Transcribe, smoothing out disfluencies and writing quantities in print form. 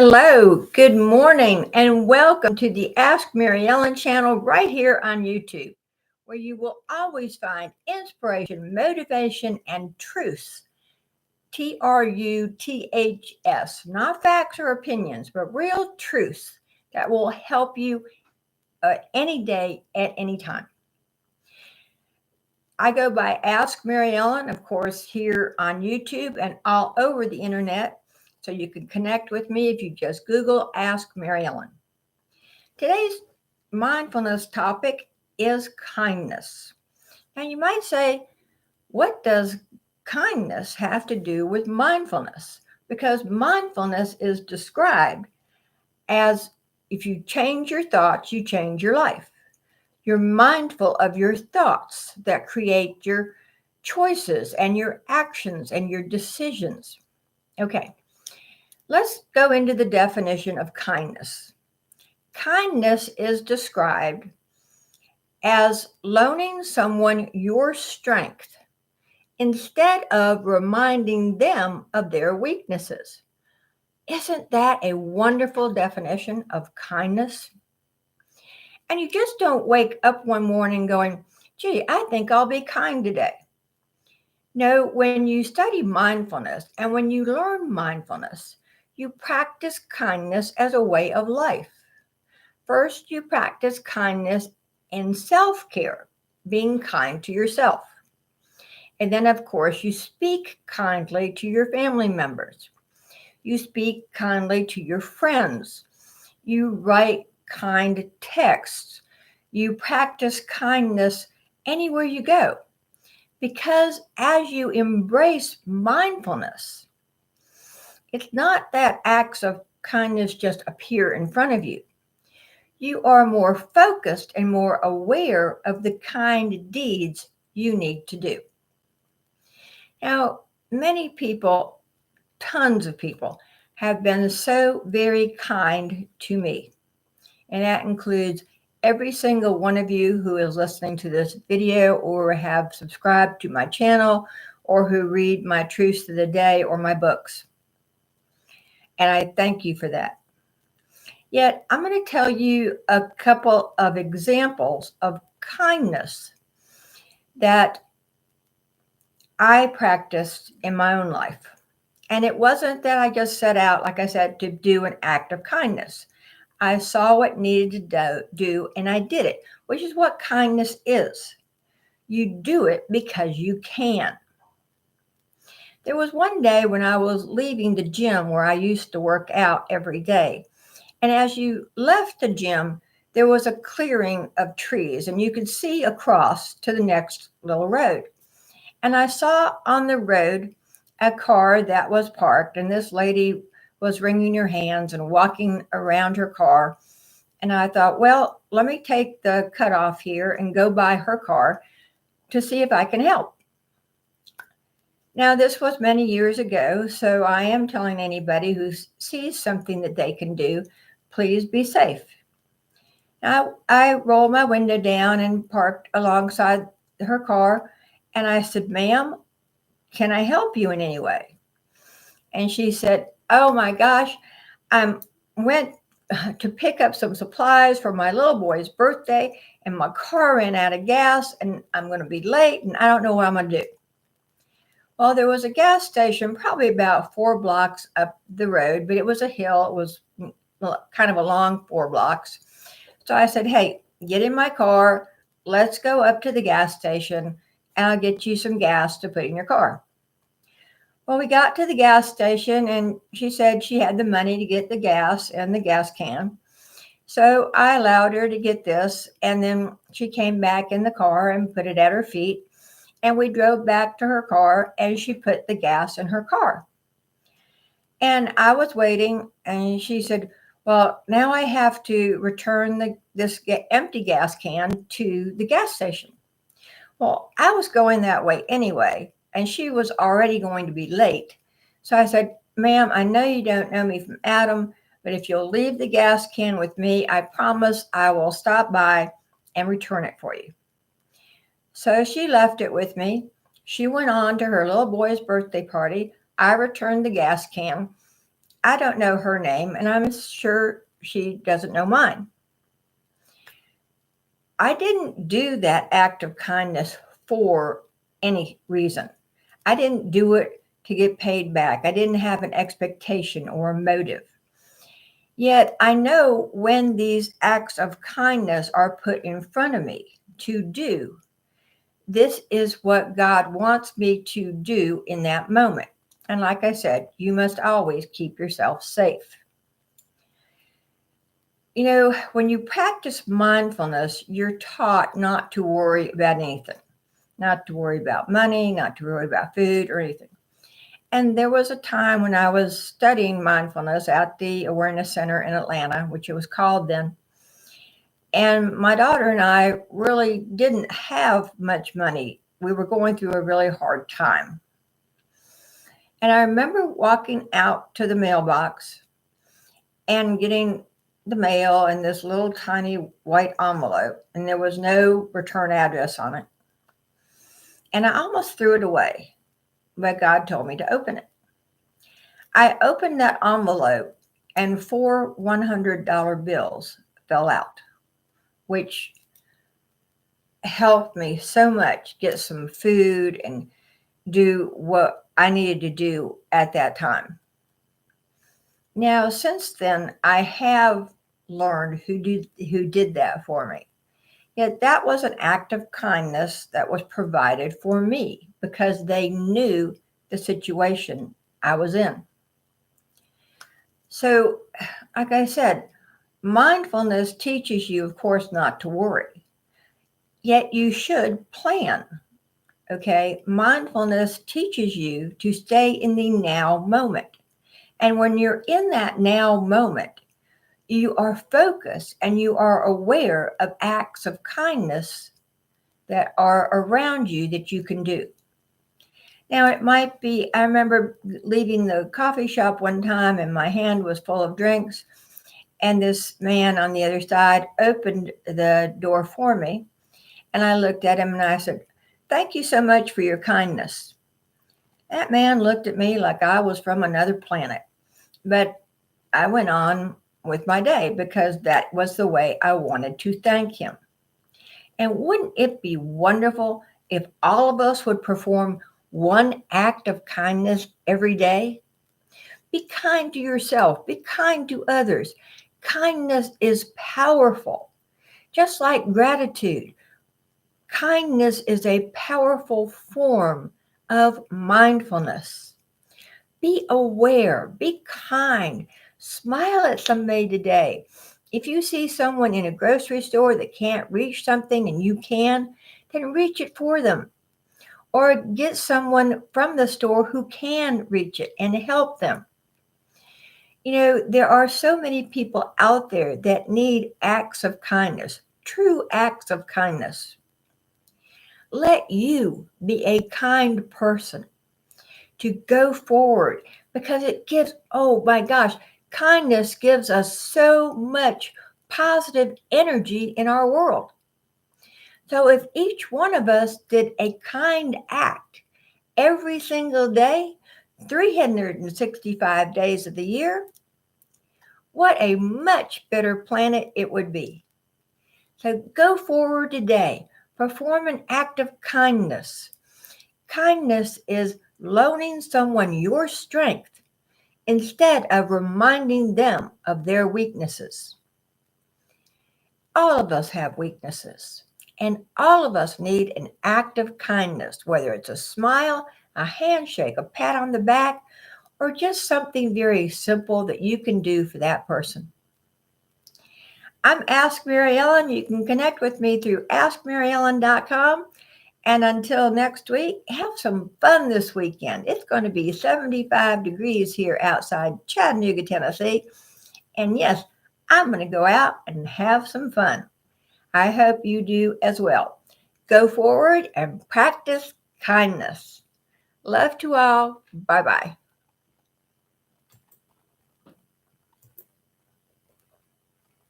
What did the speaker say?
Hello, good morning, and welcome to the Ask Mary Ellen channel right here on YouTube, where you will always find inspiration, motivation, and truths. TRUTHS, not facts or opinions, but real truths that will help you any day at any time. I go by Ask Mary Ellen, of course, here on YouTube and all over the internet. So you can connect with me if you just Google Ask Mary Ellen. Today's mindfulness topic is kindness. Now, you might say, what does kindness have to do with mindfulness? Because mindfulness is described as if you change your thoughts, you change your life. You're mindful of your thoughts that create your choices and your actions and your decisions. Okay, let's go into the definition of kindness. Kindness is described as loaning someone your strength instead of reminding them of their weaknesses. Isn't that a wonderful definition of kindness? And you just don't wake up one morning going, gee, I think I'll be kind today. No, when you study mindfulness and when you learn mindfulness, you practice kindness as a way of life. First, you practice kindness in self-care, being kind to yourself. And then, of course, you speak kindly to your family members. You speak kindly to your friends. You write kind texts. You practice kindness anywhere you go. Because as you embrace mindfulness, it's not that acts of kindness just appear in front of you. You are more focused and more aware of the kind deeds you need to do. Now, many people, tons of people, have been so very kind to me. And that includes every single one of you who is listening to this video or have subscribed to my channel or who read my Truths of the Day or my books. And I thank you for that. Yet, I'm going to tell you a couple of examples of kindness that I practiced in my own life. And it wasn't that I just set out, like I said, to do an act of kindness. I saw what needed to do and I did it, which is what kindness is. You do it because you can. There was one day when I was leaving the gym where I used to work out every day. And as you left the gym, there was a clearing of trees and you could see across to the next little road. And I saw on the road a car that was parked, and this lady was wringing her hands and walking around her car. And I thought, well, let me take the cutoff here and go by her car to see if I can help. Now, this was many years ago, so I am telling anybody who sees something that they can do, please be safe. Now, I rolled my window down and parked alongside her car, and I said, ma'am, can I help you in any way? And she said, oh my gosh, I went to pick up some supplies for my little boy's birthday, and my car ran out of gas, and I'm going to be late, and I don't know what I'm going to do. Well, there was a gas station probably about 4 blocks up the road, but it was a hill. It was kind of a long 4 blocks. So I said, hey, get in my car. Let's go up to the gas station and I'll get you some gas to put in your car. Well, we got to the gas station and she said she had the money to get the gas and the gas can. So I allowed her to get this, and then she came back in the car and put it at her feet. And we drove back to her car and she put the gas in her car. And I was waiting and she said, well, now I have to return this empty gas can to the gas station. Well, I was going that way anyway, and she was already going to be late. So I said, ma'am, I know you don't know me from Adam, but if you'll leave the gas can with me, I promise I will stop by and return it for you. So she left it with me. She went on to her little boy's birthday party. I returned the gas can. I don't know her name, and I'm sure she doesn't know mine. I didn't do that act of kindness for any reason. I didn't do it to get paid back. I didn't have an expectation or a motive. Yet I know when these acts of kindness are put in front of me to do, this is what God wants me to do in that moment. And like I said, you must always keep yourself safe. You know, when you practice mindfulness, you're taught not to worry about anything, not to worry about money, not to worry about food or anything. And there was a time when I was studying mindfulness at the Awareness Center in Atlanta, which it was called then. And my daughter and I really didn't have much money. We were going through a really hard time. And I remember walking out to the mailbox and getting the mail in this little tiny white envelope, and there was no return address on it. And I almost threw it away, but God told me to open it. I opened that envelope, and 4 $100 bills fell out, which helped me so much get some food and do what I needed to do at that time. Now, since then, I have learned who did that for me. Yet that was an act of kindness that was provided for me because they knew the situation I was in. So, like I said, mindfulness teaches you, of course, not to worry. Yet you should plan. Okay? Mindfulness teaches you to stay in the now moment. And when you're in that now moment, you are focused and you are aware of acts of kindness that are around you that you can do. Now, it might be, I remember leaving the coffee shop one time and my hand was full of drinks, and this man on the other side opened the door for me. And I looked at him and I said, "Thank you so much for your kindness." That man looked at me like I was from another planet. But I went on with my day because that was the way I wanted to thank him. And wouldn't it be wonderful if all of us would perform one act of kindness every day? Be kind to yourself. Be kind to others. Kindness is powerful. Just like gratitude, kindness is a powerful form of mindfulness. Be aware. Be kind. Smile at somebody today. If you see someone in a grocery store that can't reach something and you can, then reach it for them. Or get someone from the store who can reach it and help them. You know, there are so many people out there that need acts of kindness, true acts of kindness. Let you be a kind person to go forward because it gives, oh my gosh, kindness gives us so much positive energy in our world. So if each one of us did a kind act every single day, 365 days of the year, what a much better planet it would be. So go forward today. Perform an act of kindness. Kindness is loaning someone your strength instead of reminding them of their weaknesses. All of us have weaknesses, and all of us need an act of kindness, whether it's a smile, a handshake, a pat on the back, or just something very simple that you can do for that person. I'm Ask Mary Ellen. You can connect with me through askmaryellen.com. And until next week, have some fun this weekend. It's going to be 75 degrees here outside Chattanooga, Tennessee. And yes, I'm going to go out and have some fun. I hope you do as well. Go forward and practice kindness. Love to all. Bye-bye.